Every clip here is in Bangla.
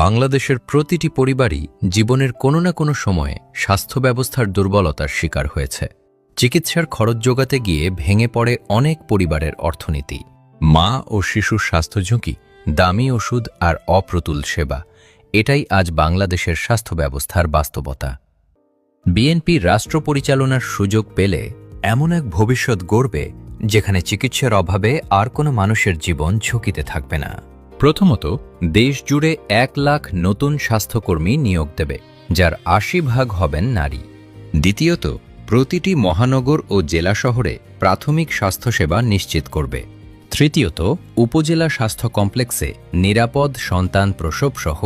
বাংলাদেশের প্রতিটি পরিবারই জীবনের কোনো না কোনো সময়ে স্বাস্থ্য ব্যবস্থার দুর্বলতার শিকার হয়েছে। চিকিৎসার খরচ জোগাতে গিয়ে ভেঙে পড়ে অনেক পরিবারের অর্থনীতি। মা ও শিশুর স্বাস্থ্য ঝুঁকি, দামি ওষুধ আর অপ্রতুল সেবা, এটাই আজ বাংলাদেশের স্বাস্থ্য ব্যবস্থার বাস্তবতা। বিএনপি রাষ্ট্র পরিচালনার সুযোগ পেলে এমন এক ভবিষ্যৎ গড়বে যেখানে চিকিৎসার অভাবে আর কোনো মানুষের জীবন ঝুঁকিতে থাকবে না। প্রথমত, দেশ জুড়ে 1 লাখ নতুন স্বাস্থ্যকর্মী নিয়োগ দেবে, যার 80% হবেন নারী। দ্বিতীয়ত, প্রতিটি মহানগর ও জেলা শহরে প্রাথমিক স্বাস্থ্যসেবা নিশ্চিত করবে। তৃতীয়ত, উপজেলা স্বাস্থ্য কমপ্লেক্সে নিরাপদ সন্তান প্রসব সহ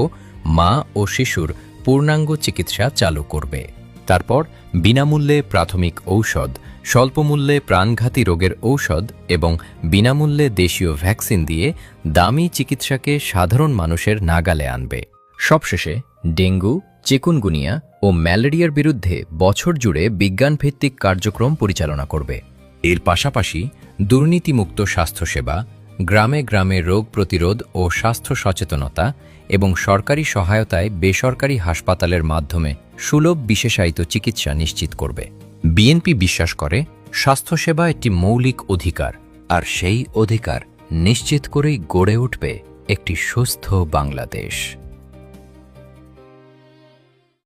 মা ও শিশুর পূর্ণাঙ্গ চিকিৎসা চালু করবে। তারপর বিনামূল্যে প্রাথমিক ঔষধ, স্বল্পমূল্যে প্রাণঘাতী রোগের ঔষধ এবং বিনামূল্যে দেশীয় ভ্যাকসিন দিয়ে দামি চিকিৎসাকে সাধারণ মানুষের নাগালে আনবে। সবশেষে ডেঙ্গু, চিকুনগুনিয়া ও ম্যালেরিয়ার বিরুদ্ধে বছর জুড়ে বিজ্ঞানভিত্তিক কার্যক্রম পরিচালনা করবে। এর পাশাপাশি দুর্নীতিমুক্ত স্বাস্থ্যসেবা, গ্রামে গ্রামে রোগ প্রতিরোধ ও স্বাস্থ্য সচেতনতা এবং সরকারি সহায়তায় বেসরকারি হাসপাতালের মাধ্যমে সুলভ বিশেষায়িত চিকিৎসা নিশ্চিত করবে। বিএনপি বিশ্বাস করে স্বাস্থ্যসেবা একটি মৌলিক অধিকার, আর সেই অধিকার নিশ্চিত করেই গড়ে উঠবে একটি সুস্থ বাংলাদেশ।